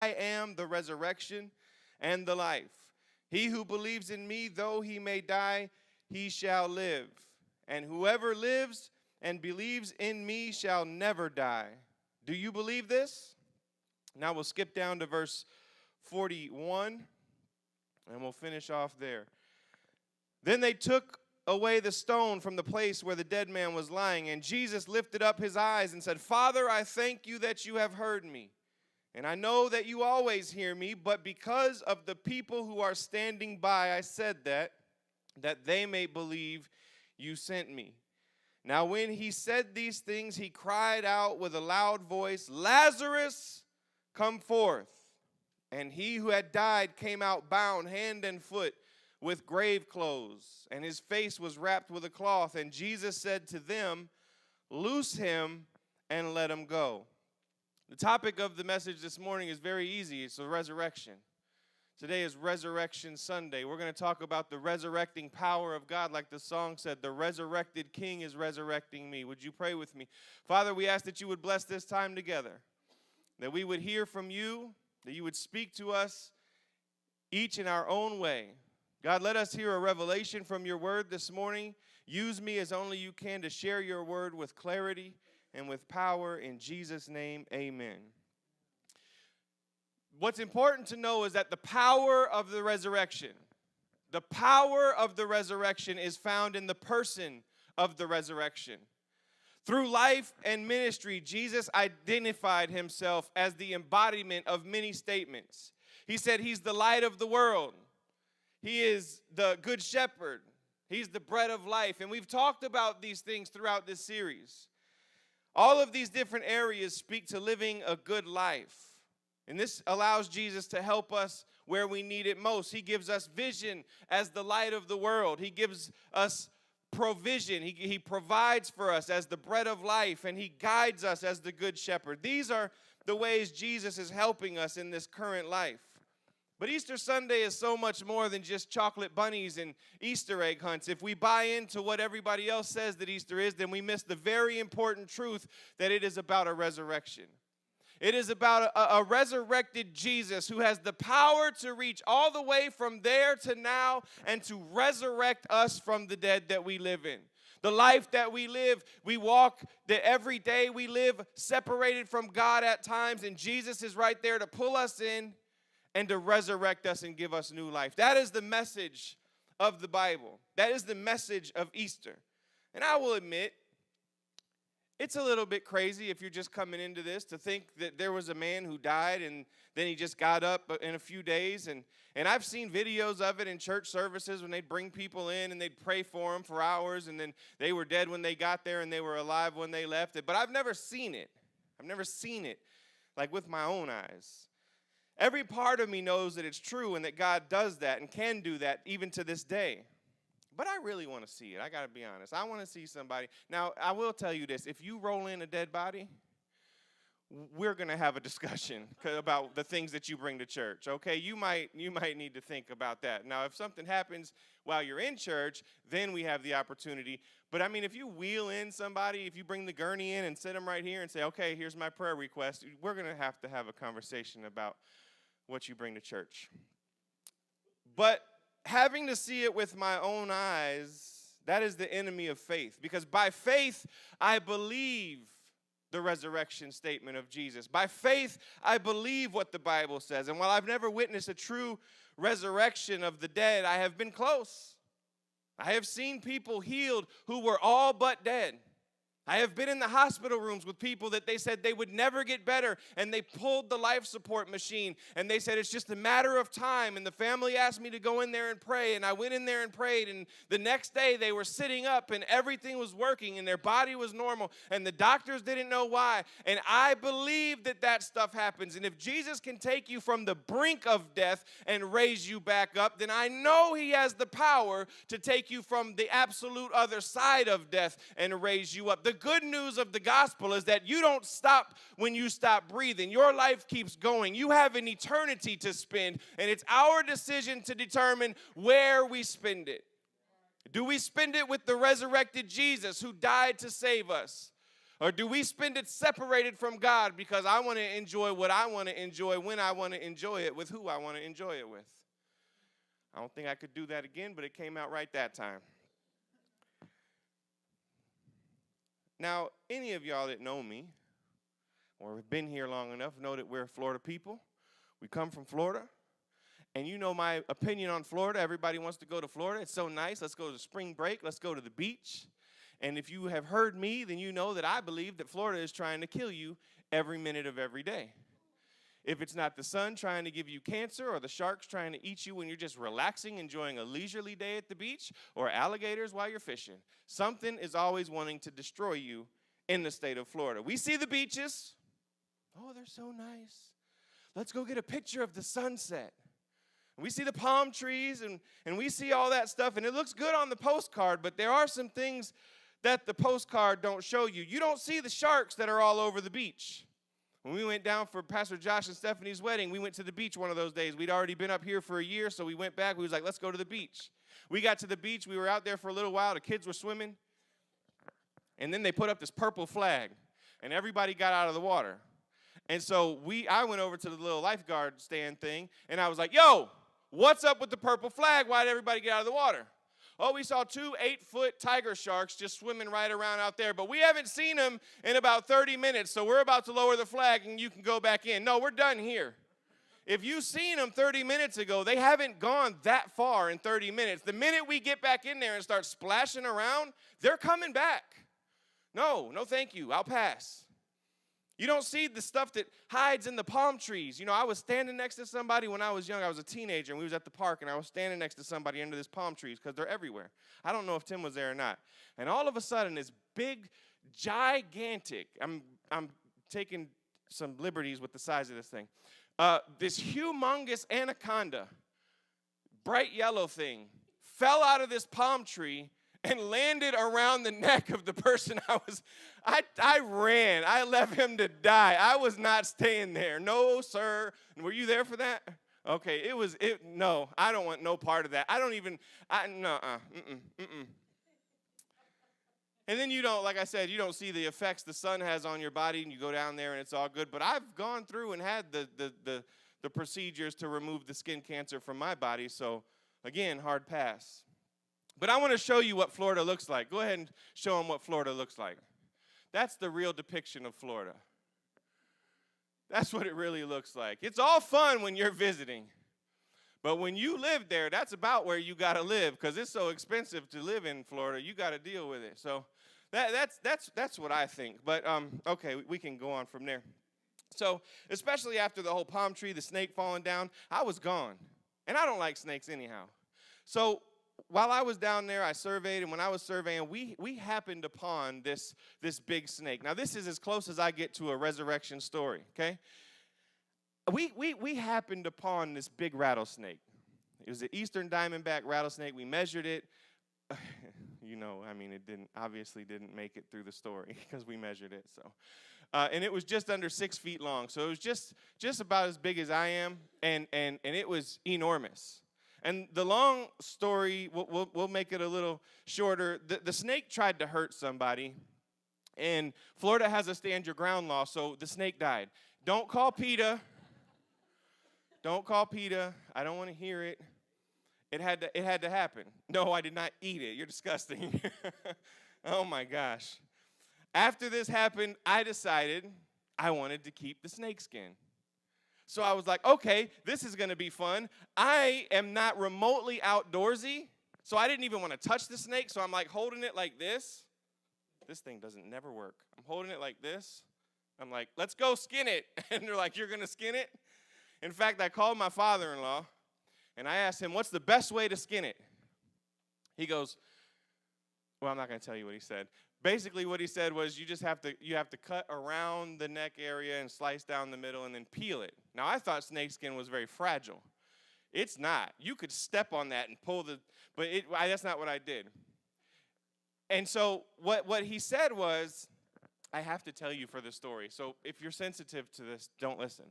am the resurrection and the life. He who believes in me, though he may die, he shall live. And whoever lives and believes in me shall never die. Do you believe this? Now we'll skip down to verse 41, and we'll finish off there. Then they took away the stone from the place where the dead man was lying, and Jesus lifted up his eyes and said, Father, I thank you that you have heard me. And I know that you always hear me, but because of the people who are standing by, I said that they may believe you sent me. Now when he said these things, he cried out with a loud voice, Lazarus, come forth. And he who had died came out bound hand and foot with grave clothes, and his face was wrapped with a cloth. And Jesus said to them, Loose him and let him go. The topic of the message this morning is very easy. It's the resurrection. Today is Resurrection Sunday. We're going to talk about the resurrecting power of God. Like the song said, the resurrected King is resurrecting me. Would you pray with me? Father, we ask that you would bless this time together, that we would hear from you, that you would speak to us each in our own way. God, let us hear a revelation from your word this morning. Use me as only you can to share your word with clarity and with power. In Jesus' name, amen. What's important to know is that the power of the resurrection is found in the person of the resurrection. Through life and ministry, Jesus identified himself as the embodiment of many statements. He said he's the light of the world. He is the good shepherd. He's the bread of life. And we've talked about these things throughout this series. All of these different areas speak to living a good life. And this allows Jesus to help us where we need it most. He gives us vision as the light of the world. He gives us provision. He provides for us as the bread of life, and he guides us as the good shepherd. These are the ways Jesus is helping us in this current life. But Easter Sunday is so much more than just chocolate bunnies and Easter egg hunts. If we buy into what everybody else says that Easter is, then we miss the very important truth that it is about a resurrection. It is about a resurrected Jesus who has the power to reach all the way from there to now and to resurrect us from the dead that we live in. The life that we live, we walk, that every day we live separated from God at times, and Jesus is right there to pull us in and to resurrect us and give us new life. That is the message of the Bible. That is the message of Easter. And I will admit, it's a little bit crazy if you're just coming into this to think that there was a man who died and then he just got up in a few days. And I've seen videos of it in church services when they'd bring people in and they'd pray for them for hours, and then they were dead when they got there and they were alive when they left it. But I've never seen it. I've never seen it like with my own eyes. Every part of me knows that it's true and that God does that and can do that even to this day. But I really want to see it. I got to be honest. I want to see somebody. Now, I will tell you this. If you roll in a dead body, we're going to have a discussion about the things that you bring to church, okay? You might need to think about that. Now, if something happens while you're in church, then we have the opportunity. But, I mean, if you wheel in somebody, if you bring the gurney in and sit them right here and say, okay, here's my prayer request, we're going to have a conversation about what you bring to church. But having to see it with my own eyes, that is the enemy of faith. Because by faith, I believe the resurrection statement of Jesus. By faith, I believe what the Bible says. And while I've never witnessed a true resurrection of the dead, I have been close. I have seen people healed who were all but dead. I have been in the hospital rooms with people that they said they would never get better, and they pulled the life support machine, and they said it's just a matter of time, and the family asked me to go in there and pray, and I went in there and prayed, and the next day they were sitting up, and everything was working, and their body was normal, and the doctors didn't know why, and I believe that stuff happens, and if Jesus can take you from the brink of death and raise you back up, then I know he has the power to take you from the absolute other side of death and raise you up. The good news of the gospel is that you don't stop when you stop breathing. Your life keeps going. You have an eternity to spend, and it's our decision to determine where we spend it. Do we spend it with the resurrected Jesus who died to save us? Or do we spend it separated from God because I want to enjoy what I want to enjoy when I want to enjoy it with who I want to enjoy it with? I don't think I could do that again, but it came out right that time. Now, any of y'all that know me or have been here long enough know that we're Florida people. We come from Florida. And you know my opinion on Florida. Everybody wants to go to Florida. It's so nice. Let's go to spring break. Let's go to the beach. And if you have heard me, then you know that I believe that Florida is trying to kill you every minute of every day. If it's not the sun trying to give you cancer or the sharks trying to eat you when you're just relaxing, enjoying a leisurely day at the beach, or alligators while you're fishing, something is always wanting to destroy you in the state of Florida. We see the beaches. Oh, they're so nice. Let's go get a picture of the sunset. We see the palm trees, and we see all that stuff, and it looks good on the postcard, but there are some things that the postcard don't show you. You don't see the sharks that are all over the beach. When we went down for Pastor Josh and Stephanie's wedding, we went to the beach one of those days. We'd already been up here for a year, so we went back. We was like, let's go to the beach. We got to the beach. We were out there for a little while. The kids were swimming, and then they put up this purple flag, and everybody got out of the water. And so I went over to the little lifeguard stand thing, and I was like, yo, what's up with the purple flag? Why did everybody get out of the water? Oh, we saw 2 8-foot tiger sharks just swimming right around out there, but we haven't seen them in about 30 minutes, so we're about to lower the flag and you can go back in. No, we're done here. If you seen them 30 minutes ago, they haven't gone that far in 30 minutes. The minute we get back in there and start splashing around, they're coming back. No, thank you. I'll pass. You don't see the stuff that hides in the palm trees. You know, I was standing next to somebody when I was young. I was a teenager, and we was at the park, and I was standing next to somebody under this palm trees because they're everywhere. I don't know if Tim was there or not. And all of a sudden, this big, gigantic, I'm taking some liberties with the size of this thing, this humongous anaconda, bright yellow thing, fell out of this palm tree and landed around the neck of the person I ran. I left him to die. I was not staying there. No, sir. Were you there for that? Okay, no, I don't want no part of that. And then you don't, like I said, you don't see the effects the sun has on your body, and you go down there and it's all good. But I've gone through and had the procedures to remove the skin cancer from my body. So, again, hard pass. But I want to show you what Florida looks like. Go ahead and show them what Florida looks like. That's the real depiction of Florida. That's what it really looks like. It's all fun when you're visiting. But when you live there, that's about where you got to live because it's so expensive to live in Florida. You got to deal with it. So that's what I think. But, okay, we can go on from there. So especially after the whole palm tree, the snake falling down, I was gone. And I don't like snakes anyhow. So while I was down there, I surveyed, and when I was surveying, we happened upon this big snake. Now, this is as close as I get to a resurrection story, okay? We happened upon this big rattlesnake. It was an eastern diamondback rattlesnake. We measured it. It obviously didn't make it through the story because we measured it. So, and it was just under 6 feet long. So it was just about as big as I am, and it was enormous. And the long story, we'll make it a little shorter. The snake tried to hurt somebody, and Florida has a stand your ground law, so the snake died. Don't call PETA. Don't call PETA. I don't want to hear it. It had to happen. No, I did not eat it. You're disgusting. Oh, my gosh. After this happened, I decided I wanted to keep the snake skin. So I was like, okay, this is going to be fun. I am not remotely outdoorsy, so I didn't even want to touch the snake. So I'm like holding it like this. This thing doesn't never work. I'm holding it like this. I'm like, let's go skin it. And they're like, you're going to skin it? In fact, I called my father-in-law, and I asked him, what's the best way to skin it? He goes, well, I'm not going to tell you what he said. Basically, what he said was you have to cut around the neck area and slice down the middle and then peel it. Now, I thought snakeskin was very fragile. It's not. You could step on that and pull but that's not what I did. And so what he said was, I have to tell you for the story. So if you're sensitive to this, don't listen.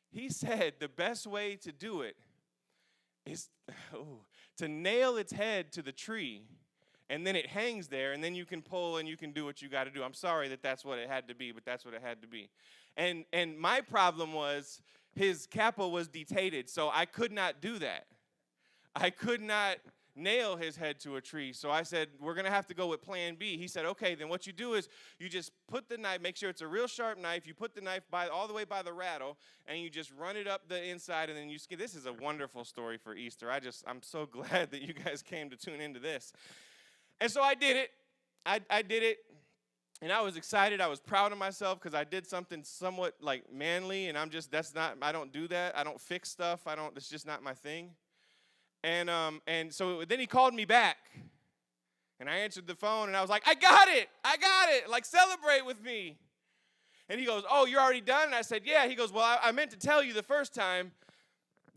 He said the best way to do it is to nail its head to the tree And then it hangs there, and then you can pull and you can do what you got to do. I'm sorry that that's what it had to be, but that's what it had to be. And my problem was his capo was detated, so I could not do that. I could not nail his head to a tree. So I said, we're going to have to go with plan B. He said, okay, then what you do is you just put the knife, make sure it's a real sharp knife. You put the knife all the way by the rattle, and you just run it up the inside, and then you skin. This is a wonderful story for Easter. I'm so glad that you guys came to tune into this. And so I did it. I did it, and I was excited. I was proud of myself because I did something somewhat like manly, and I don't do that. I don't fix stuff. It's just not my thing. And so then he called me back, and I answered the phone, and I was like, I got it, like, celebrate with me. And he goes, oh, you're already done? And I said, yeah. He goes, well, I meant to tell you the first time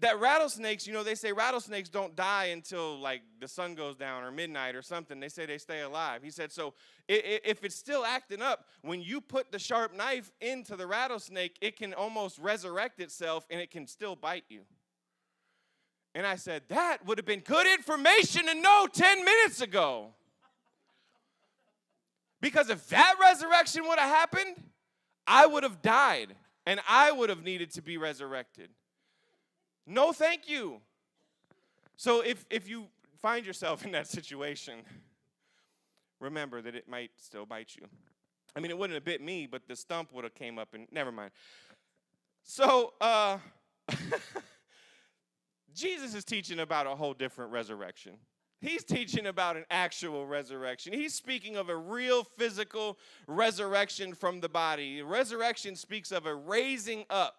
that rattlesnakes, they say rattlesnakes don't die until, like, the sun goes down or midnight or something. They say they stay alive. He said, so if it's still acting up, when you put the sharp knife into the rattlesnake, it can almost resurrect itself, and it can still bite you. And I said, that would have been good information to know 10 minutes ago. Because if that resurrection would have happened, I would have died, and I would have needed to be resurrected. No, thank you. So if you find yourself in that situation, remember that it might still bite you. I mean, it wouldn't have bit me, but the stump would have came up, and never mind. So, Jesus is teaching about a whole different resurrection. He's teaching about an actual resurrection. He's speaking of a real physical resurrection from the body. Resurrection speaks of a raising up.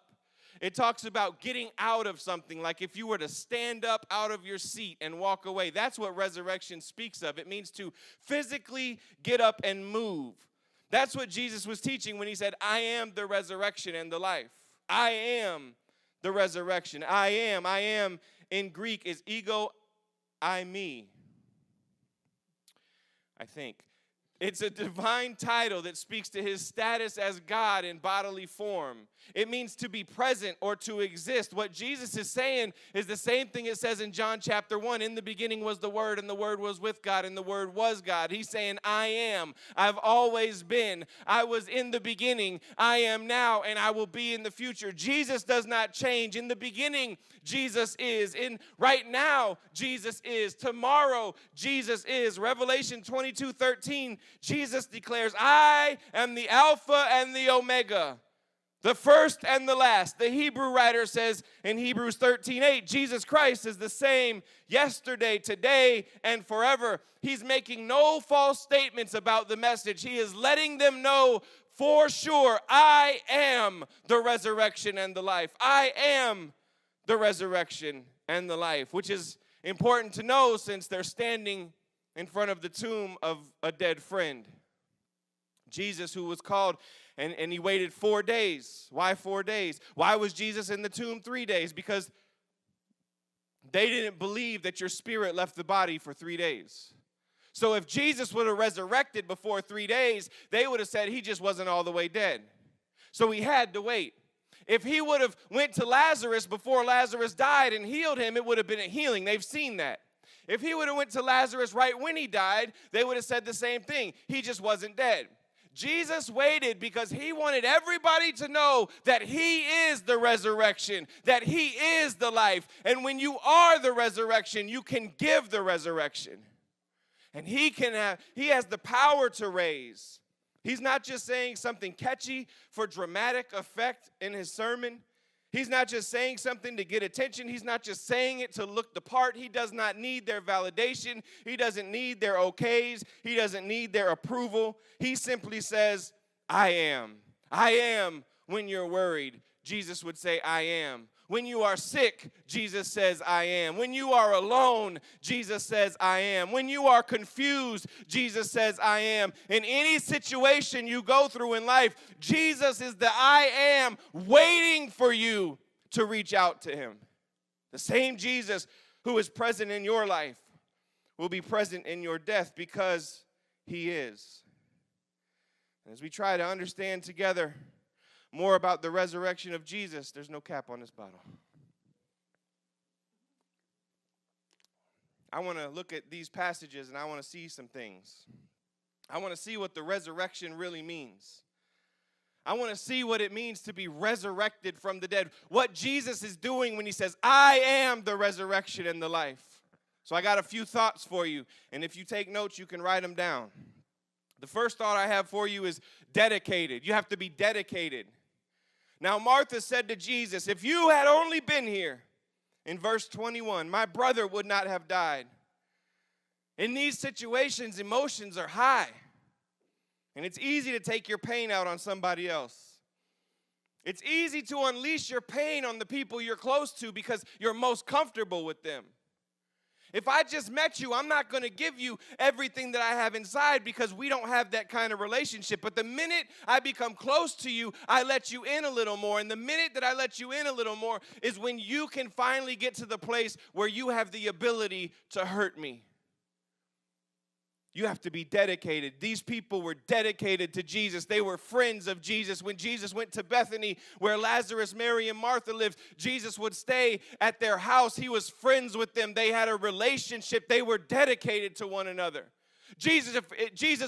It talks about getting out of something, like if you were to stand up out of your seat and walk away. That's what resurrection speaks of. It means to physically get up and move. That's what Jesus was teaching when he said, I am the resurrection and the life. I am the resurrection. I am in Greek is ego, I, me. I think. It's a divine title that speaks to his status as God in bodily form. It means to be present or to exist. What Jesus is saying is the same thing it says in John chapter 1. In the beginning was the Word, and the Word was with God, and the Word was God. He's saying, I am. I've always been. I was in the beginning. I am now, and I will be in the future. Jesus does not change. In the beginning, Jesus is. In right now, Jesus is. Tomorrow, Jesus is. Revelation 22:13. Jesus declares, I am the Alpha and the Omega, the first and the last. The Hebrew writer says in Hebrews 13:8, Jesus Christ is the same yesterday, today, and forever. He's making no false statements about the message. He is letting them know for sure, I am the resurrection and the life. I am the resurrection and the life, which is important to know since they're standing in front of the tomb of a dead friend. Jesus, who was called, and he waited 4 days. Why 4 days? Why was Jesus in the tomb 3 days? Because they didn't believe that your spirit left the body for 3 days. So if Jesus would have resurrected before 3 days, they would have said he just wasn't all the way dead. So he had to wait. If he would have went to Lazarus before Lazarus died and healed him, it would have been a healing. They've seen that. If he would have went to Lazarus right when he died, they would have said the same thing. He just wasn't dead. Jesus waited because he wanted everybody to know that he is the resurrection, that he is the life. And when you are the resurrection, you can give the resurrection. And he has the power to raise. He's not just saying something catchy for dramatic effect in his sermon. He's not just saying something to get attention. He's not just saying it to look the part. He does not need their validation. He doesn't need their okays. He doesn't need their approval. He simply says, I am. I am when you're worried. Jesus would say, I am. When you are sick, Jesus says, I am. When you are alone, Jesus says, I am. When you are confused, Jesus says, I am. In any situation you go through in life, Jesus is the I am waiting for you to reach out to him. The same Jesus who is present in your life will be present in your death because he is. As we try to understand together more about the resurrection of Jesus, there's no cap on this bottle. I want to look at these passages and I want to see some things. I want to see what the resurrection really means. I want to see what it means to be resurrected from the dead. What Jesus is doing when he says, I am the resurrection and the life. So I got a few thoughts for you. And if you take notes, you can write them down. The first thought I have for you is dedicated. You have to be dedicated. Now Martha said to Jesus, if you had only been here, in verse 21, my brother would not have died. In these situations, emotions are high. And it's easy to take your pain out on somebody else. It's easy to unleash your pain on the people you're close to because you're most comfortable with them. If I just met you, I'm not going to give you everything that I have inside because we don't have that kind of relationship. But the minute I become close to you, I let you in a little more. And the minute that I let you in a little more is when you can finally get to the place where you have the ability to hurt me. You have to be dedicated. These people were dedicated to Jesus. They were friends of Jesus. When Jesus went to Bethany, where Lazarus, Mary, and Martha lived, Jesus would stay at their house. He was friends with them. They had a relationship. They were dedicated to one another. Jesus,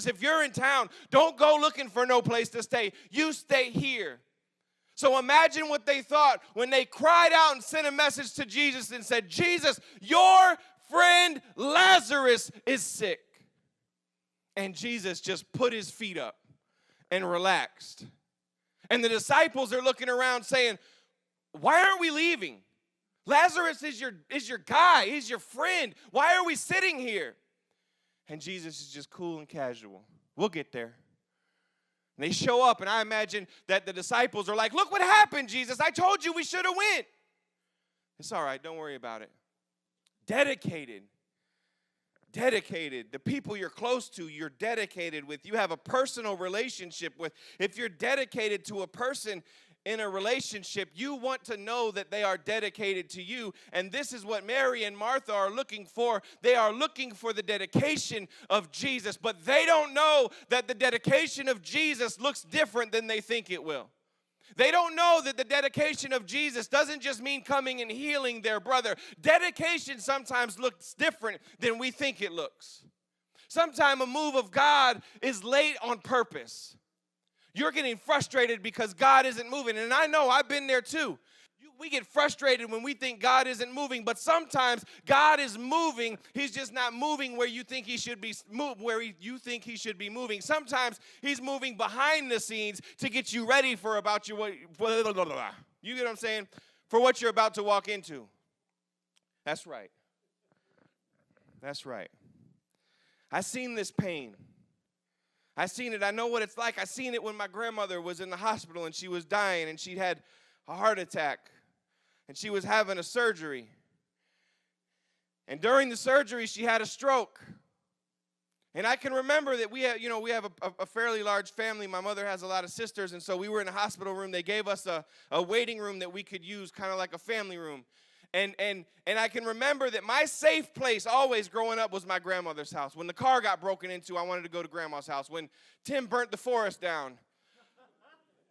if you're in town, don't go looking for no place to stay. You stay here. So imagine what they thought when they cried out and sent a message to Jesus and said, Jesus, your friend Lazarus is sick. And Jesus just put his feet up and relaxed. And the disciples are looking around saying, why aren't we leaving? Lazarus is your guy. He's your friend. Why are we sitting here? And Jesus is just cool and casual. We'll get there. And they show up, and I imagine that the disciples are like, look what happened, Jesus. I told you we should have went. It's all right. Don't worry about it. Dedicated. Dedicated. The people you're close to, you're dedicated with. You have a personal relationship with. If you're dedicated to a person in a relationship, you want to know that they are dedicated to you. And this is what Mary and Martha are looking for. They are looking for the dedication of Jesus, but they don't know that the dedication of Jesus looks different than they think it will. They don't know that the dedication of Jesus doesn't just mean coming and healing their brother. Dedication sometimes looks different than we think it looks. Sometimes a move of God is late on purpose. You're getting frustrated because God isn't moving. And I know, I've been there too. We get frustrated when we think God isn't moving, but sometimes God is moving. He's just not moving where you think he should be you think he should be moving. Sometimes he's moving behind the scenes to get you ready for you get what I'm saying? For what you're about to walk into. That's right. That's right. I've seen this pain. I've seen it. I know what it's like. I seen it when my grandmother was in the hospital and she was dying and she had a heart attack. And she was having a surgery. And during the surgery, she had a stroke. And I can remember that we have a fairly large family. My mother has a lot of sisters, and so we were in a hospital room. They gave us a waiting room that we could use, kind of like a family room. And I can remember that my safe place always growing up was my grandmother's house. When the car got broken into, I wanted to go to grandma's house. When Tim burnt the forest down,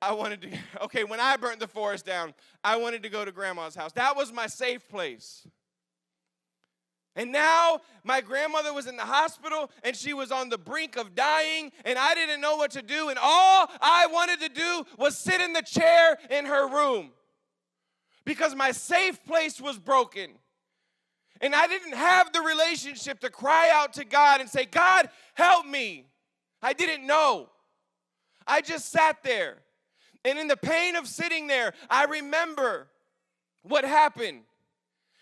when I burnt the forest down, I wanted to go to grandma's house. That was my safe place. And now my grandmother was in the hospital and she was on the brink of dying and I didn't know what to do. And all I wanted to do was sit in the chair in her room because my safe place was broken. And I didn't have the relationship to cry out to God and say, God, help me. I didn't know. I just sat there. And in the pain of sitting there, I remember what happened.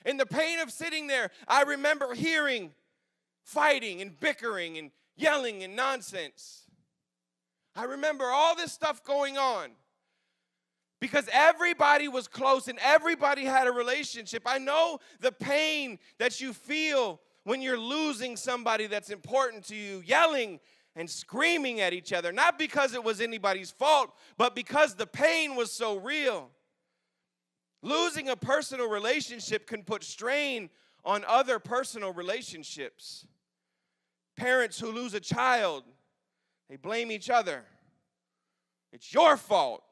In the pain of sitting there, I remember hearing fighting and bickering and yelling and nonsense. I remember all this stuff going on because everybody was close and everybody had a relationship. I know the pain that you feel when you're losing somebody that's important to you, yelling and screaming at each other, not because it was anybody's fault, but because the pain was so real. Losing a personal relationship can put strain on other personal relationships. Parents who lose a child, they blame each other. It's your fault.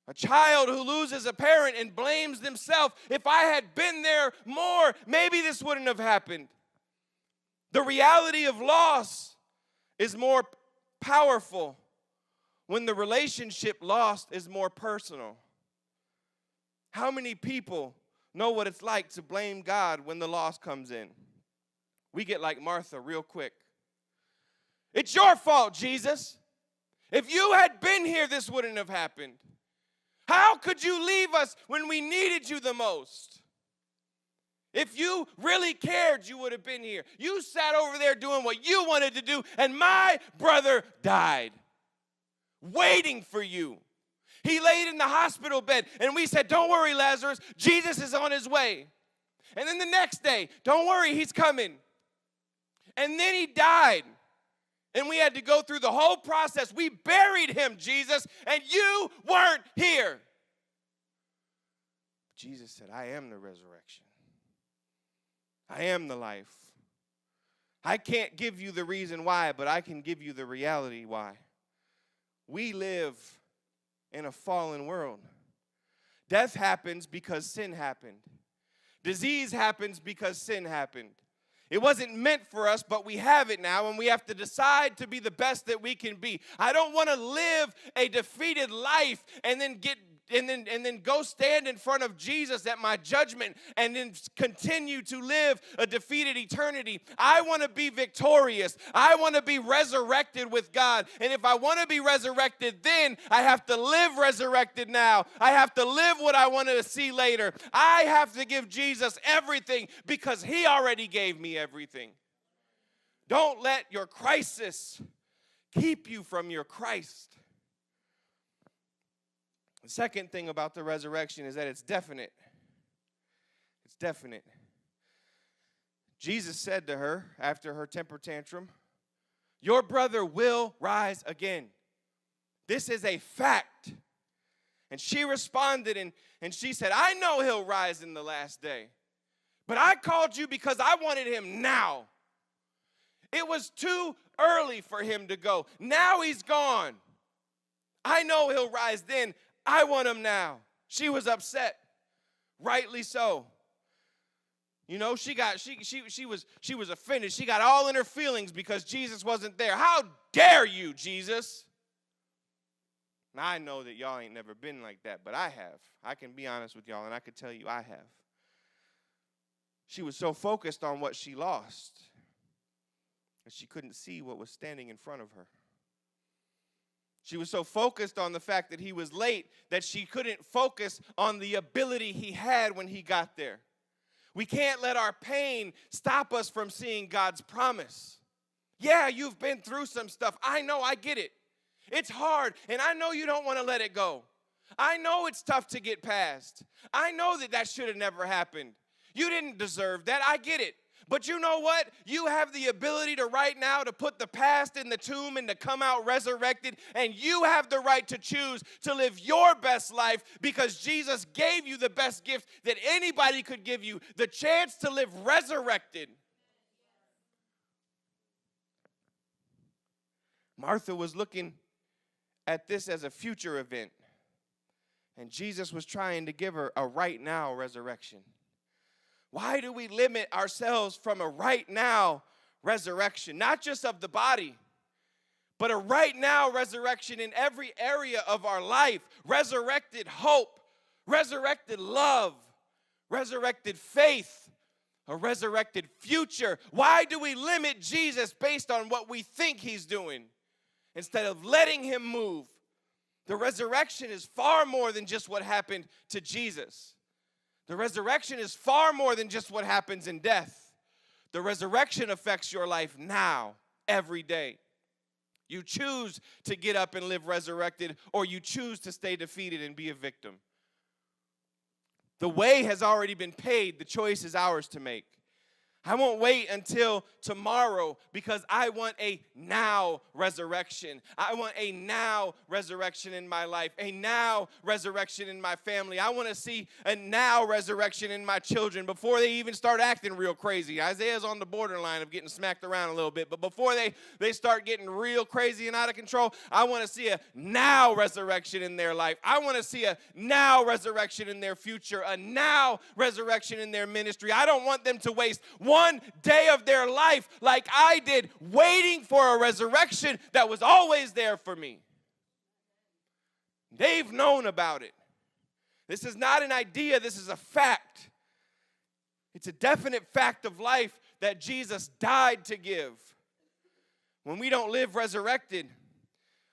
A child who loses a parent and blames themselves. If I had been there more, maybe this wouldn't have happened. The reality of loss is more powerful when the relationship lost is more personal. How many people know what it's like to blame God when the loss comes in? We get like Martha real quick. It's your fault, Jesus. If you had been here, this wouldn't have happened. How could you leave us when we needed you the most? If you really cared, you would have been here. You sat over there doing what you wanted to do, and my brother died, waiting for you. He laid in the hospital bed, and we said, don't worry, Lazarus, Jesus is on his way. And then the next day, don't worry, he's coming. And then he died, and we had to go through the whole process. We buried him, Jesus, and you weren't here. Jesus said, I am the resurrection. I am the life. I can't give you the reason why, but I can give you the reality why. We live in a fallen world. Death happens because sin happened. Disease happens because sin happened. It wasn't meant for us, but we have it now, and we have to decide to be the best that we can be. I don't want to live a defeated life and then go stand in front of Jesus at my judgment and then continue to live a defeated eternity. I want to be victorious. I want to be resurrected with God. And if I want to be resurrected then, I have to live resurrected now. I have to live what I want to see later. I have to give Jesus everything because he already gave me everything. Don't let your crisis keep you from your Christ. The second thing about the resurrection is that it's definite. It's definite. Jesus said to her after her temper tantrum, your brother will rise again. This is a fact. And she responded and she said, I know he'll rise in the last day. But I called you because I wanted him now. It was too early for him to go. Now he's gone. I know he'll rise then. I want him now. She was upset, rightly so. You know, she was offended. She got all in her feelings because Jesus wasn't there. How dare you, Jesus? Now, I know that y'all ain't never been like that, but I have. I can be honest with y'all, and I can tell you I have. She was so focused on what she lost that she couldn't see what was standing in front of her. She was so focused on the fact that he was late that she couldn't focus on the ability he had when he got there. We can't let our pain stop us from seeing God's promise. Yeah, you've been through some stuff. I know, I get it. It's hard, and I know you don't want to let it go. I know it's tough to get past. I know that should have never happened. You didn't deserve that. I get it. But you know what? You have the ability to right now to put the past in the tomb and to come out resurrected. And you have the right to choose to live your best life because Jesus gave you the best gift that anybody could give you, the chance to live resurrected. Martha was looking at this as a future event. And Jesus was trying to give her a right now resurrection. Why do we limit ourselves from a right now resurrection? Not just of the body, but a right now resurrection in every area of our life. Resurrected hope, resurrected love, resurrected faith, a resurrected future. Why do we limit Jesus based on what we think he's doing instead of letting him move? The resurrection is far more than just what happened to Jesus. The resurrection is far more than just what happens in death. The resurrection affects your life now, every day. You choose to get up and live resurrected, or you choose to stay defeated and be a victim. The way has already been paid. The choice is ours to make. I won't wait until tomorrow because I want a now resurrection. I want a now resurrection in my life, a now resurrection in my family. I want to see a now resurrection in my children before they even start acting real crazy. Isaiah's on the borderline of getting smacked around a little bit, but before they start getting real crazy and out of control, I want to see a now resurrection in their life. I want to see a now resurrection in their future, a now resurrection in their ministry. I don't want them to waste one day of their life like I did, waiting for a resurrection that was always there for me. They've known about it. This is not an idea, this is a fact. It's a definite fact of life that Jesus died to give. When we don't live resurrected,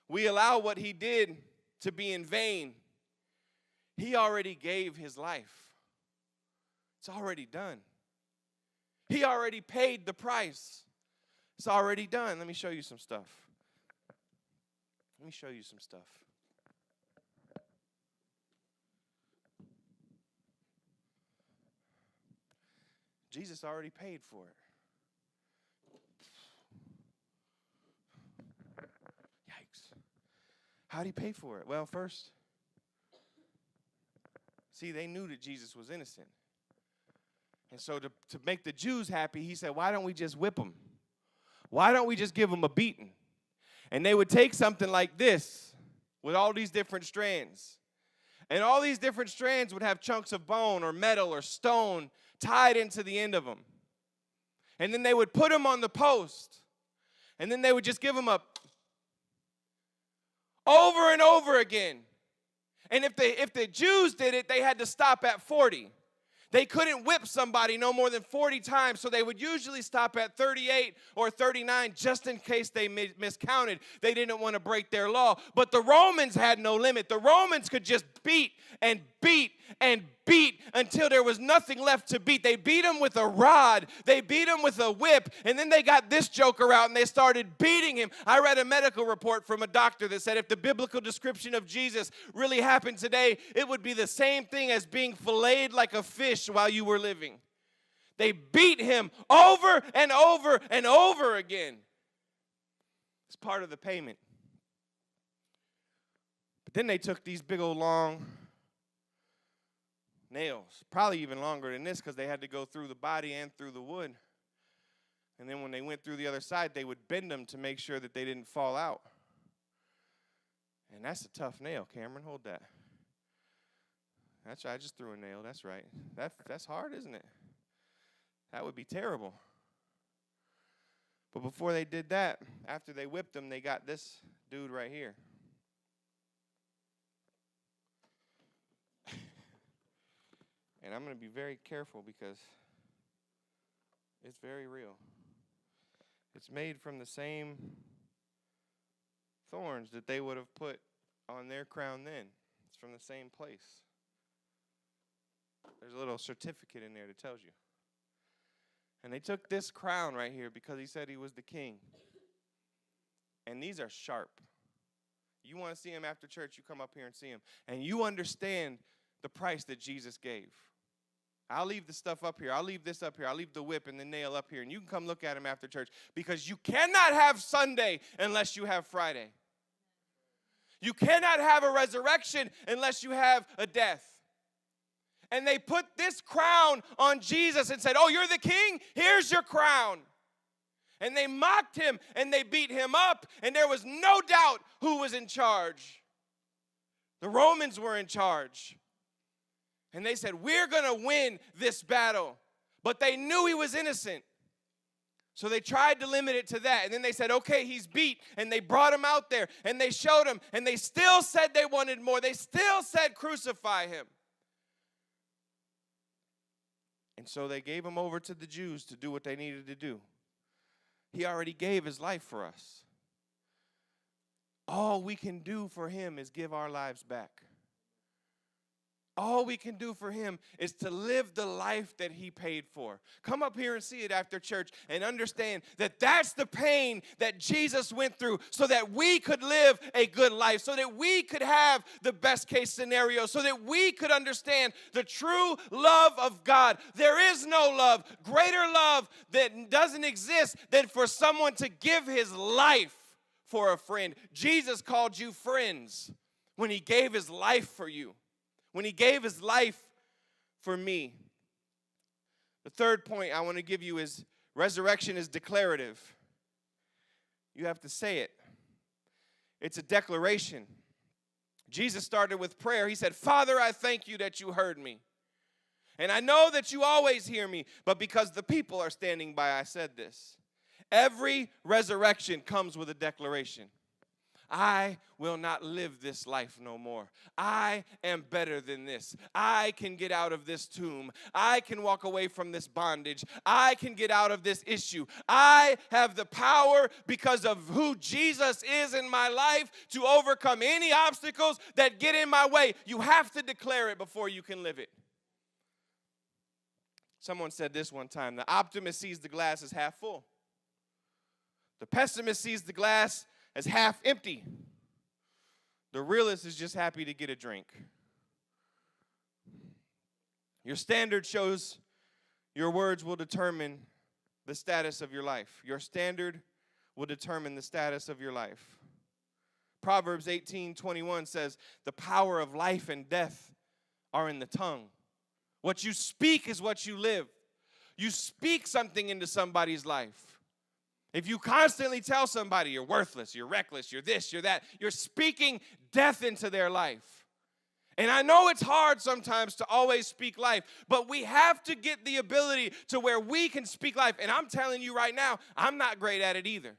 we allow what he did to be in vain. He already gave his life. It's already done. He already paid the price. It's already done. Let me show you some stuff. Let me show you some stuff. Jesus already paid for it. Yikes. How did he pay for it? Well, first, see, they knew that Jesus was innocent. And so to make the Jews happy, he said, why don't we just whip them? Why don't we just give them a beating? And they would take something like this with all these different strands. And all these different strands would have chunks of bone or metal or stone tied into the end of them. And then they would put them on the post. And then they would just give them up over and over again. And if the Jews did it, they had to stop at 40. They couldn't whip somebody no more than 40 times, so they would usually stop at 38 or 39 just in case they miscounted. They didn't want to break their law. But the Romans had no limit. The Romans could just beat and beat and beat until there was nothing left to beat. They beat him with a rod. They beat him with a whip. And then they got this joker out and they started beating him. I read a medical report from a doctor that said if the biblical description of Jesus really happened today, it would be the same thing as being filleted like a fish while you were living. They beat him over and over and over again. It's part of the payment. But then they took these big old long nails, probably even longer than this because they had to go through the body and through the wood. And then when they went through the other side, they would bend them to make sure that they didn't fall out. And that's a tough nail. Cameron, hold that. That's right. I just threw a nail. That's right. That's hard, isn't it? That would be terrible. But before they did that, after they whipped them, they got this dude right here. And I'm going to be very careful because it's very real. It's made from the same thorns that they would have put on their crown then. It's from the same place. There's a little certificate in there that tells you. And they took this crown right here because he said he was the king. And these are sharp. You want to see him after church, you come up here and see him. And you understand the price that Jesus gave. I'll leave the stuff up here. I'll leave this up here. I'll leave the whip and the nail up here. And you can come look at him after church because you cannot have Sunday unless you have Friday. You cannot have a resurrection unless you have a death. And they put this crown on Jesus and said, oh, you're the king? Here's your crown. And they mocked him and they beat him up. And there was no doubt who was in charge. The Romans were in charge. And they said, we're going to win this battle. But they knew he was innocent. So they tried to limit it to that. And then they said, okay, he's beat. And they brought him out there. And they showed him. And they still said they wanted more. They still said, crucify him. And so they gave him over to the Jews to do what they needed to do. He already gave his life for us. All we can do for him is give our lives back. All we can do for him is to live the life that he paid for. Come up here and see it after church and understand that that's the pain that Jesus went through so that we could live a good life, so that we could have the best case scenario, so that we could understand the true love of God. There is no love, greater love that doesn't exist than for someone to give his life for a friend. Jesus called you friends when he gave his life for you. When he gave his life for me. The third point I want to give you is resurrection is declarative. You have to say it. It's a declaration. Jesus started with prayer. He said, Father, I thank you that you heard me. And I know that you always hear me, but because the people are standing by, I said this. Every resurrection comes with a declaration. I will not live this life no more. I am better than this. I can get out of this tomb. I can walk away from this bondage. I can get out of this issue. I have the power because of who Jesus is in my life to overcome any obstacles that get in my way. You have to declare it before you can live it. Someone said this one time, the optimist sees the glass as half full. The pessimist sees the glass as half empty. The realist is just happy to get a drink. Your standard shows your words will determine the status of your life. Your standard will determine the status of your life. Proverbs 18:21 says, the power of life and death are in the tongue. What you speak is what you live. You speak something into somebody's life. If you constantly tell somebody you're worthless, you're reckless, you're this, you're that, you're speaking death into their life. And I know it's hard sometimes to always speak life, but we have to get the ability to where we can speak life. And I'm telling you right now, I'm not great at it either.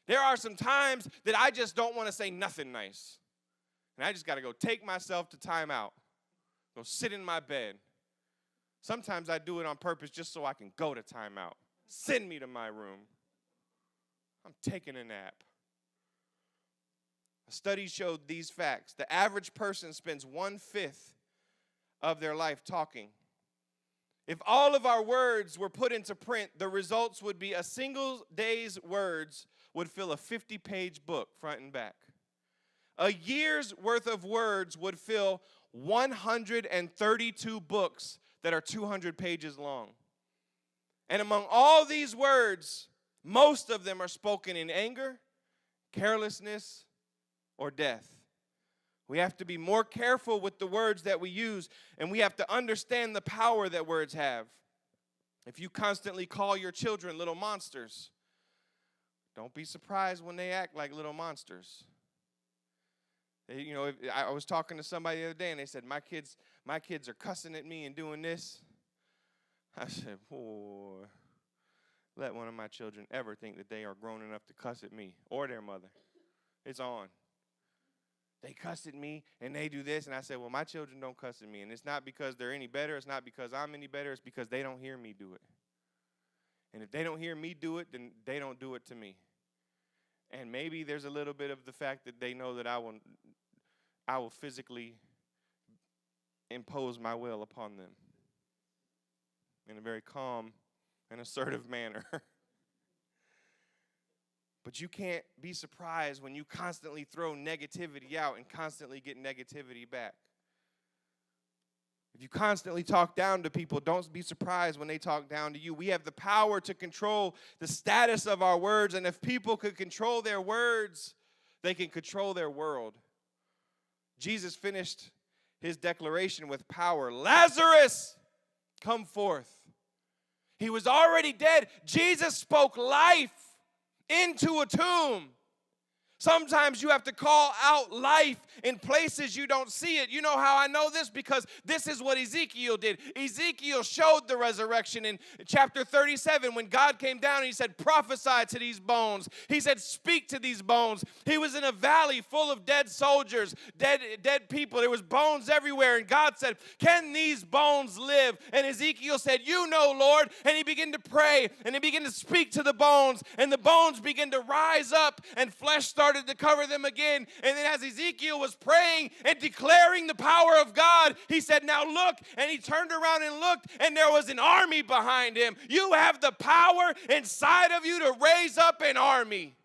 There are some times that I just don't want to say nothing nice. And I just got to go take myself to time out, go sit in my bed. Sometimes I do it on purpose just so I can go to time out. Send me to my room. I'm taking a nap. A study showed these facts. The average person spends 1/5 of their life talking. If all of our words were put into print, the results would be a single day's words would fill a 50-page book front and back. A year's worth of words would fill 132 books that are 200 pages long. And among all these words, most of them are spoken in anger, carelessness, or death. We have to be more careful with the words that we use, and we have to understand the power that words have. If you constantly call your children little monsters, don't be surprised when they act like little monsters. I was talking to somebody the other day, and they said, my kids are cussing at me and doing this. I said, boy, let one of my children ever think that they are grown enough to cuss at me or their mother. It's on. They cuss at me and they do this. And I said, well, my children don't cuss at me. And it's not because they're any better. It's not because I'm any better. It's because they don't hear me do it. And if they don't hear me do it, then they don't do it to me. And maybe there's a little bit of the fact that they know that I will physically impose my will upon them in a very calm and assertive manner. But you can't be surprised when you constantly throw negativity out and constantly get negativity back. If you constantly talk down to people, don't be surprised when they talk down to you. We have the power to control the status of our words, and if people could control their words, they can control their world. Jesus finished his declaration with power. Lazarus, come forth. He was already dead. Jesus spoke life into a tomb. Sometimes you have to call out life in places you don't see it. You know how I know this? Because this is what Ezekiel did. Ezekiel showed the resurrection in chapter 37 when God came down and he said, prophesy to these bones. He said, speak to these bones. He was in a valley full of dead soldiers, dead people. There was bones everywhere. And God said, can these bones live? And Ezekiel said, you know, Lord. And he began to pray and he began to speak to the bones. And the bones began to rise up and flesh started started to cover them again. And then as Ezekiel was praying and declaring the power of God, he said, now look. And he turned around and looked, and there was an army behind him. You have the power inside of you to raise up an army.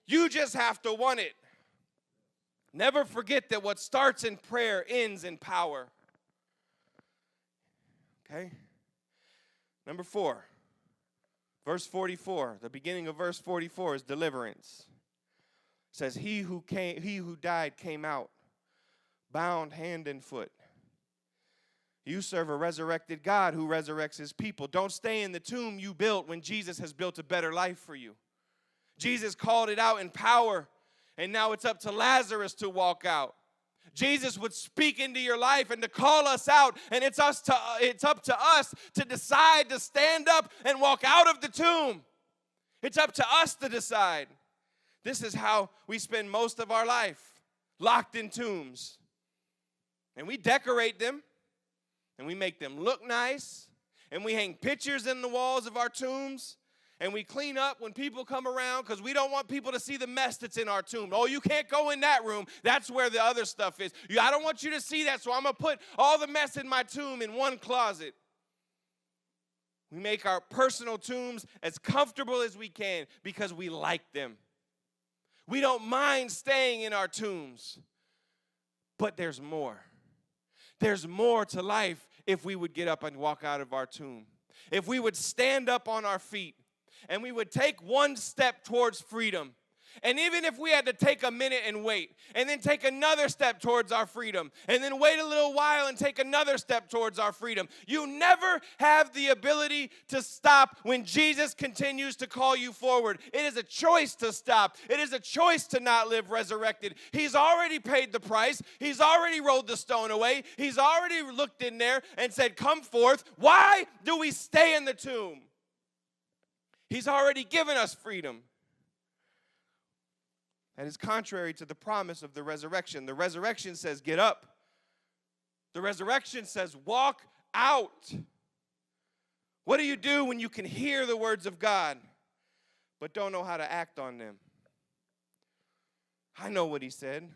You just have to want it. Never forget that what starts in prayer ends in power. Okay? Number 4, verse 44. The beginning of verse 44 is deliverance. It says, he who died came out, bound hand and foot. You serve a resurrected God who resurrects his people. Don't stay in the tomb you built when Jesus has built a better life for you. Jesus called it out in power, and now it's up to Lazarus to walk out. Jesus would speak into your life and to call us out, and it's up to us to decide to stand up and walk out of the tomb. It's up to us to decide. This is how we spend most of our life, locked in tombs. And we decorate them, and we make them look nice, and we hang pictures in the walls of our tombs, and we clean up when people come around because we don't want people to see the mess that's in our tomb. Oh, you can't go in that room. That's where the other stuff is. I don't want you to see that, so I'm going to put all the mess in my tomb in one closet. We make our personal tombs as comfortable as we can because we like them. We don't mind staying in our tombs, but there's more. There's more to life if we would get up and walk out of our tomb. If we would stand up on our feet and we would take one step towards freedom. And even if we had to take a minute and wait, and then take another step towards our freedom, and then wait a little while and take another step towards our freedom, you never have the ability to stop when Jesus continues to call you forward. It is a choice to stop. It is a choice to not live resurrected. He's already paid the price. He's already rolled the stone away. He's already looked in there and said, come forth. Why do we stay in the tomb? He's already given us freedom. That is contrary to the promise of the resurrection. The resurrection says, get up. The resurrection says, walk out. What do you do when you can hear the words of God, but don't know how to act on them? I know what he said,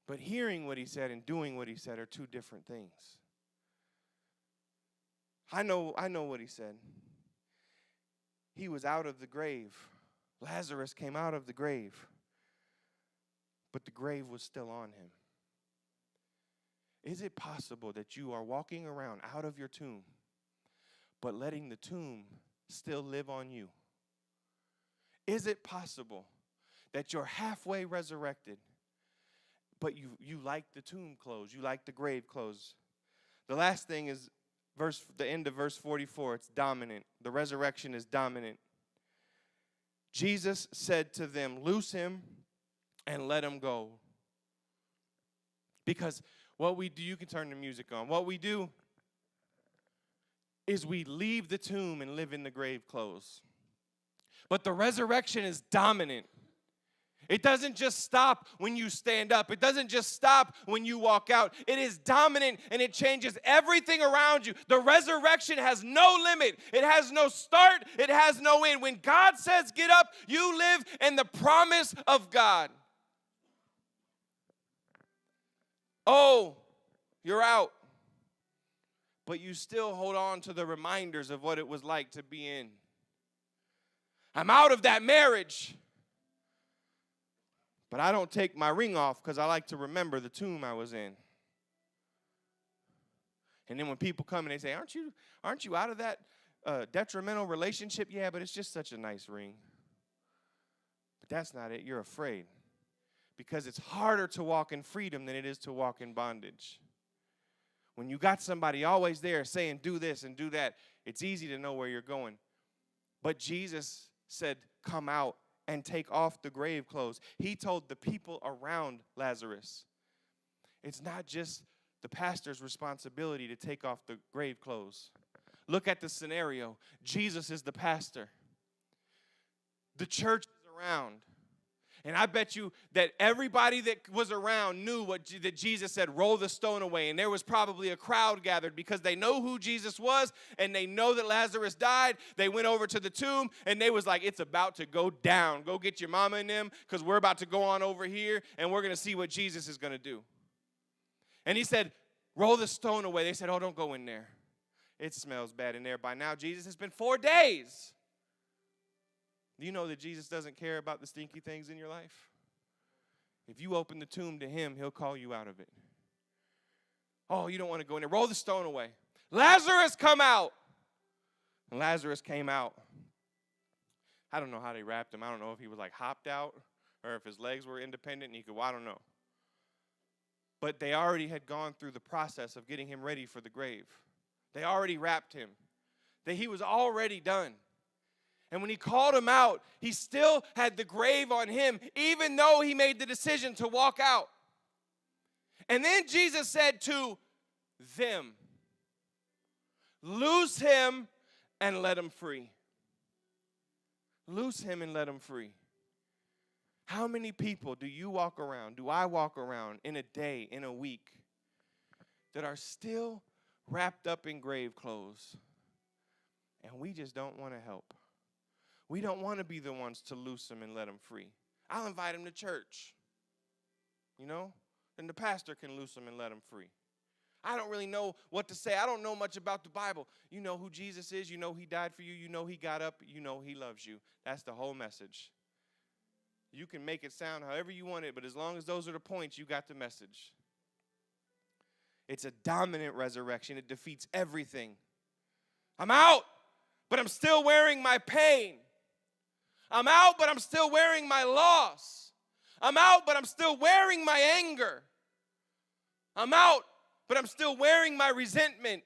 but hearing what he said and doing what he said are two different things. I know what he said. He was out of the grave. Lazarus came out of the grave, but the grave was still on him. Is it possible that you are walking around out of your tomb, but letting the tomb still live on you? Is it possible that you're halfway resurrected, but you like the tomb closed, you like the grave closed? The last thing is the end of verse 44. It's dominant. The resurrection is dominant. Jesus said to them, loose him and let him go. Because what we do, you can turn the music on. What we do is we leave the tomb and live in the grave clothes. But the resurrection is dominant. It doesn't just stop when you stand up. It doesn't just stop when you walk out. It is dominant, and it changes everything around you. The resurrection has no limit. It has no start. It has no end. When God says get up, you live in the promise of God. Oh, you're out. But you still hold on to the reminders of what it was like to be in. I'm out of that marriage. But I don't take my ring off because I like to remember the tomb I was in. And then when people come and they say, aren't you out of that detrimental relationship? Yeah, but it's just such a nice ring. But that's not it. You're afraid. Because it's harder to walk in freedom than it is to walk in bondage. When you got somebody always there saying, do this and do that, it's easy to know where you're going. But Jesus said, come out and take off the grave clothes. He told the people around Lazarus, it's not just the pastor's responsibility to take off the grave clothes. Look at the scenario. Jesus is the pastor. The church is around. And I bet you that everybody that was around knew that Jesus said, roll the stone away. And there was probably a crowd gathered because they know who Jesus was and they know that Lazarus died. They went over to the tomb and they was like, it's about to go down. Go get your mama and them because we're about to go on over here and we're going to see what Jesus is going to do. And he said, roll the stone away. They said, oh, don't go in there. It smells bad in there. By now, Jesus has been 4 days. Do you know that Jesus doesn't care about the stinky things in your life? If you open the tomb to him, he'll call you out of it. Oh, you don't want to go in there. Roll the stone away. Lazarus, come out. And Lazarus came out. I don't know how they wrapped him. I don't know if he was like hopped out or if his legs were independent and he could, well, I don't know. But they already had gone through the process of getting him ready for the grave. They already wrapped him. That he was already done. And when he called him out, he still had the grave on him, even though he made the decision to walk out. And then Jesus said to them, loose him and let him free. Loose him and let him free. How many people do you walk around, do I walk around in a day, in a week, that are still wrapped up in grave clothes, and we just don't want to help? We don't want to be the ones to loose them and let them free. I'll invite them to church, you know, and the pastor can loose them and let them free. I don't really know what to say. I don't know much about the Bible. You know who Jesus is. You know he died for you. You know he got up. You know he loves you. That's the whole message. You can make it sound however you want it, but as long as those are the points, you got the message. It's a dominant resurrection. It defeats everything. I'm out, but I'm still wearing my pain. I'm out, but I'm still wearing my loss. I'm out, but I'm still wearing my anger. I'm out, but I'm still wearing my resentment.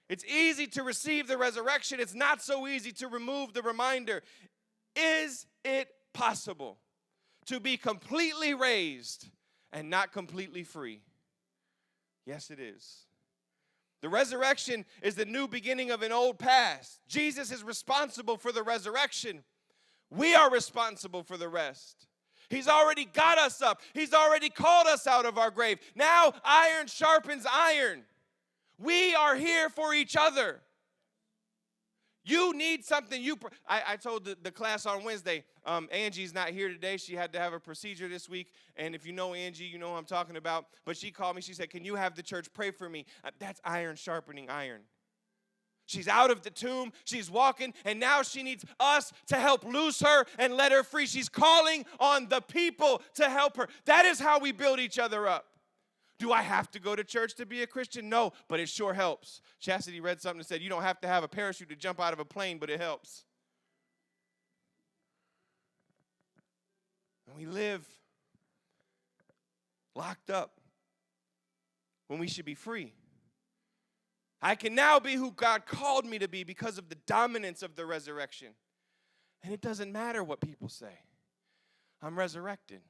It's easy to receive the resurrection. It's not so easy to remove the reminder. Is it possible to be completely raised and not completely free? Yes, it is. The resurrection is the new beginning of an old past. Jesus is responsible for the resurrection. We are responsible for the rest. He's already got us up. He's already called us out of our grave. Now iron sharpens iron. We are here for each other. You need something. I told the class on Wednesday, Angie's not here today. She had to have a procedure this week. And if you know Angie, you know who I'm talking about. But she called me. She said, can you have the church pray for me? That's iron sharpening iron. She's out of the tomb. She's walking. And now she needs us to help loose her and let her free. She's calling on the people to help her. That is how we build each other up. Do I have to go to church to be a Christian? No, but it sure helps. Chastity read something that said, you don't have to have a parachute to jump out of a plane, but it helps. And we live locked up when we should be free. I can now be who God called me to be because of the dominance of the resurrection. And it doesn't matter what people say. I'm resurrected.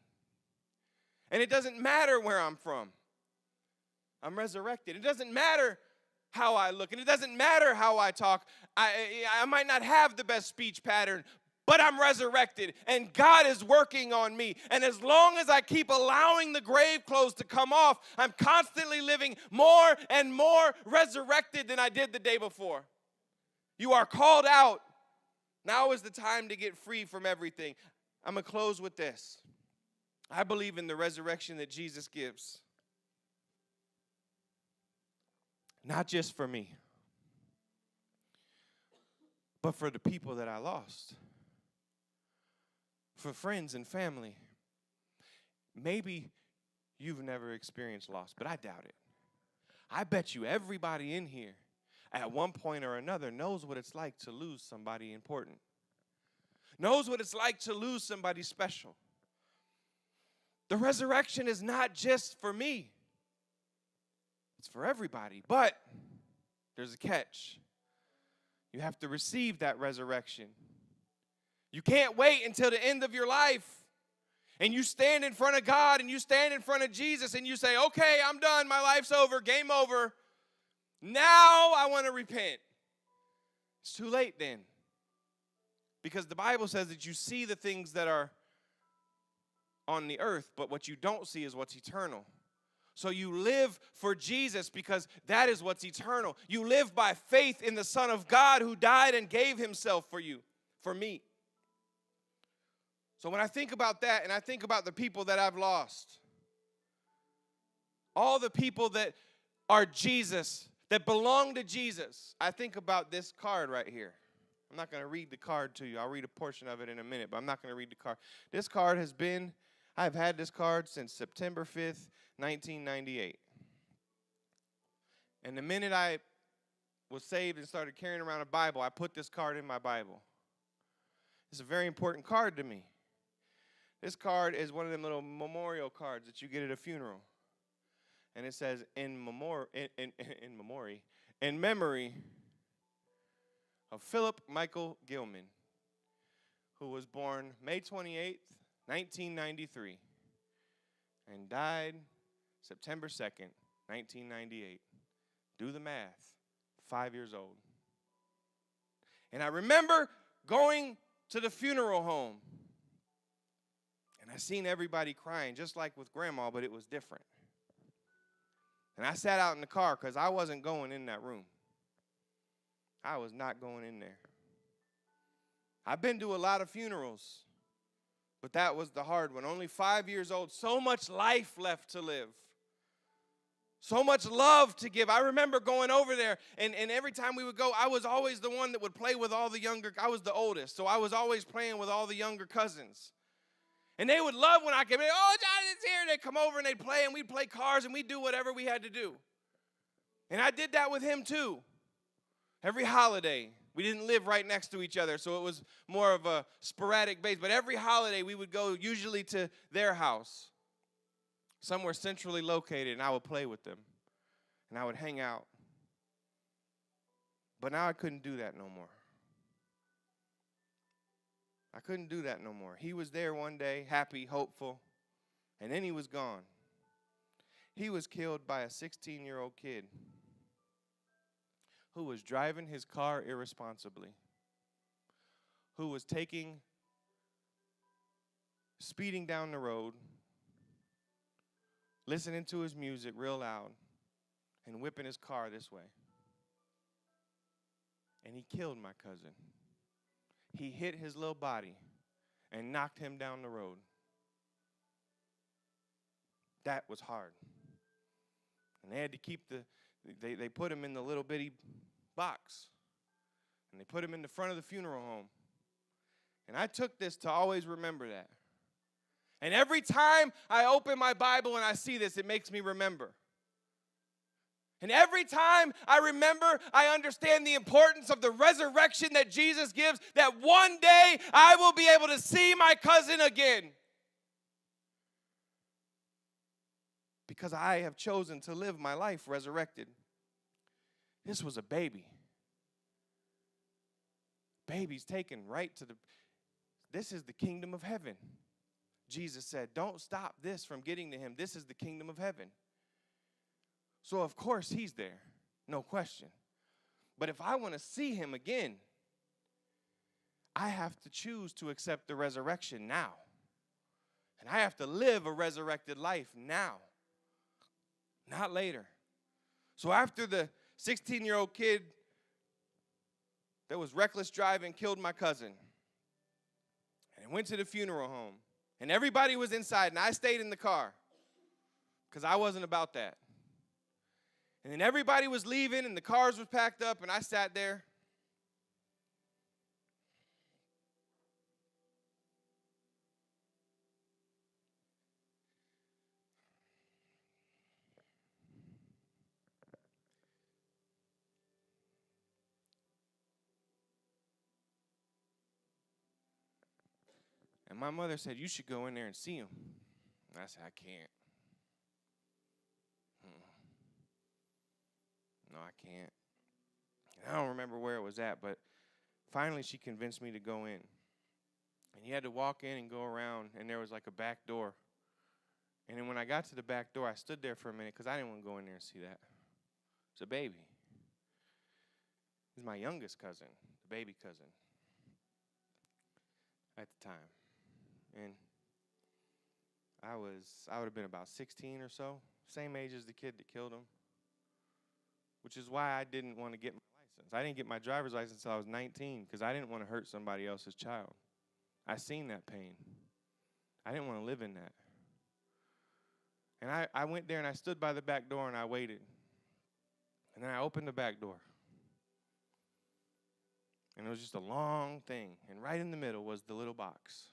And it doesn't matter where I'm from. I'm resurrected. It doesn't matter how I look, and it doesn't matter how I talk. I might not have the best speech pattern, but I'm resurrected, and God is working on me. And as long as I keep allowing the grave clothes to come off, I'm constantly living more and more resurrected than I did the day before. You are called out. Now is the time to get free from everything. I'm going to close with this. I believe in the resurrection that Jesus gives. Not just for me, but for the people that I lost. For friends and family. Maybe you've never experienced loss, but I doubt it. I bet you everybody in here at one point or another knows what it's like to lose somebody important. Knows what it's like to lose somebody special. The resurrection is not just for me. It's for everybody, but there's a catch. You have to receive that resurrection. You can't wait until the end of your life and you stand in front of God and you stand in front of Jesus and you say, okay, I'm done. My life's over. Game over. Now I want to repent. It's too late then. Because the Bible says that you see the things that are on the earth, but what you don't see is what's eternal. So you live for Jesus because that is what's eternal. You live by faith in the Son of God who died and gave himself for you, for me. So when I think about that and I think about the people that I've lost, all the people that are Jesus, that belong to Jesus, I think about this card right here. I'm not going to read the card to you. I'll read a portion of it in a minute, but I'm not going to read the card. This card I've had this card since September 5th, 1998. And the minute I was saved and started carrying around a Bible, I put this card in my Bible. It's a very important card to me. This card is one of them little memorial cards that you get at a funeral. And it says, in memory of Philip Michael Gilman, who was born May 28th, 1993, and died September 2nd, 1998. Do the math, 5 years old. And I remember going to the funeral home, and I seen everybody crying, just like with Grandma, but it was different. And I sat out in the car because I wasn't going in that room. I was not going in there. I've been to a lot of funerals, but that was the hard one. Only 5 years old, so much life left to live. So much love to give. I remember going over there, and every time we would go, I was always the one that would play with all the younger. I was the oldest, so I was always playing with all the younger cousins. And they would love when I came in. Oh, Jonathan's here. And they'd come over and they'd play, and we'd play cars, and we'd do whatever we had to do. And I did that with him too. Every holiday. We didn't live right next to each other, so it was more of a sporadic base. But every holiday, we would go usually to their house, somewhere centrally located, and I would play with them. And I would hang out. But now I couldn't do that no more. I couldn't do that no more. He was there one day, happy, hopeful, and then he was gone. He was killed by a 16-year-old kid who was driving his car irresponsibly, who was speeding down the road, listening to his music real loud, and whipping his car this way. And he killed my cousin. He hit his little body and knocked him down the road. That was hard. And they had to keep they put him in the little bitty box. And they put him in the front of the funeral home. And I took this to always remember that. And every time I open my Bible and I see this, it makes me remember. And every time I remember, I understand the importance of the resurrection that Jesus gives, that one day I will be able to see my cousin again. Because I have chosen to live my life resurrected. This was a baby. Baby's taken right to this is the kingdom of heaven. Jesus said, don't stop this from getting to him. This is the kingdom of heaven. So, of course, he's there. No question. But if I want to see him again, I have to choose to accept the resurrection now. And I have to live a resurrected life now, not later. So after the 16-year-old kid that was reckless driving killed my cousin, and I went to the funeral home, and everybody was inside, and I stayed in the car because I wasn't about that. And then everybody was leaving, and the cars were packed up, and I sat there. And my mother said, you should go in there and see him. And I said, I can't. No, I can't. And I don't remember where it was at, but finally she convinced me to go in. And you had to walk in and go around, and there was like a back door. And then when I got to the back door, I stood there for a minute because I didn't want to go in there and see that. It's a baby. He's my youngest cousin, the baby cousin at the time. And I would have been about 16 or so, same age as the kid that killed him, which is why I didn't want to get my license. I didn't get my driver's license until I was 19 because I didn't want to hurt somebody else's child. I seen that pain. I didn't want to live in that. And I went there and I stood by the back door and I waited. And then I opened the back door. And it was just a long thing. And right in the middle was the little box.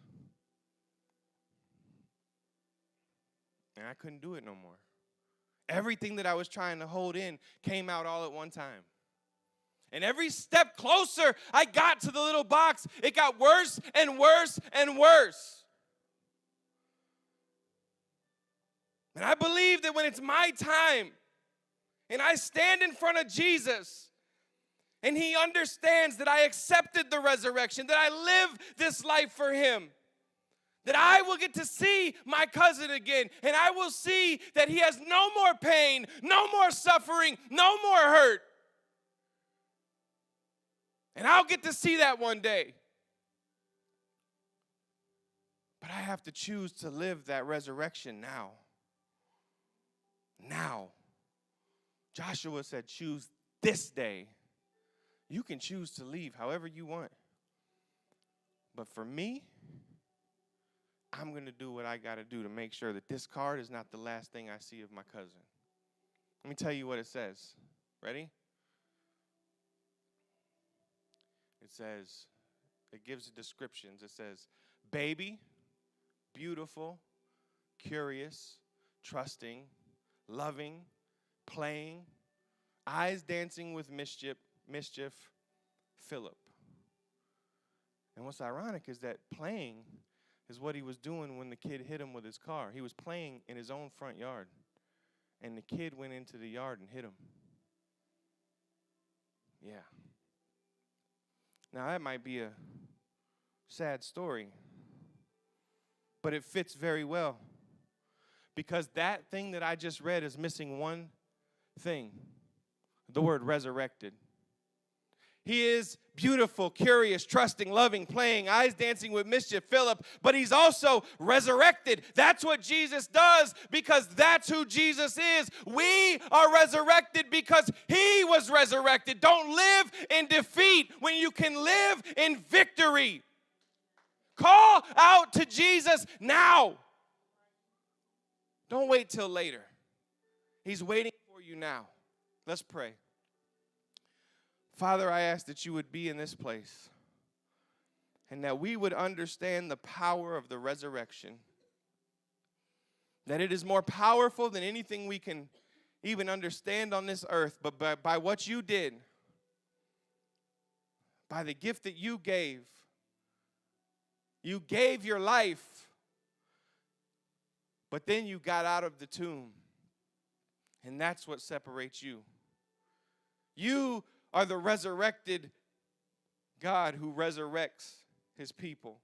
And I couldn't do it no more. Everything that I was trying to hold in came out all at one time. And every step closer I got to the little box, it got worse and worse and worse. And I believe that when it's my time and I stand in front of Jesus and he understands that I accepted the resurrection, that I live this life for him, that I will get to see my cousin again, and I will see that he has no more pain, no more suffering, no more hurt. And I'll get to see that one day. But I have to choose to live that resurrection now. Now. Joshua said, choose this day. You can choose to leave however you want. But for me, I'm going to do what I got to do to make sure that this card is not the last thing I see of my cousin. Let me tell you what it says. Ready? It says, it gives descriptions. It says, baby, beautiful, curious, trusting, loving, playing, eyes dancing with mischief, Philip. And what's ironic is that playing is what he was doing when the kid hit him with his car. He was playing in his own front yard, and the kid went into the yard and hit him. Yeah. Now, that might be a sad story, but it fits very well because that thing that I just read is missing one thing, the word resurrected. He is beautiful, curious, trusting, loving, playing, eyes dancing with mischief, Philip, but he's also resurrected. That's what Jesus does because that's who Jesus is. We are resurrected because he was resurrected. Don't live in defeat when you can live in victory. Call out to Jesus now. Don't wait till later. He's waiting for you now. Let's pray. Father, I ask that you would be in this place and that we would understand the power of the resurrection, that it is more powerful than anything we can even understand on this earth, but by what you did, by the gift that you gave your life, but then you got out of the tomb, and that's what separates you. You are the resurrected God who resurrects his people.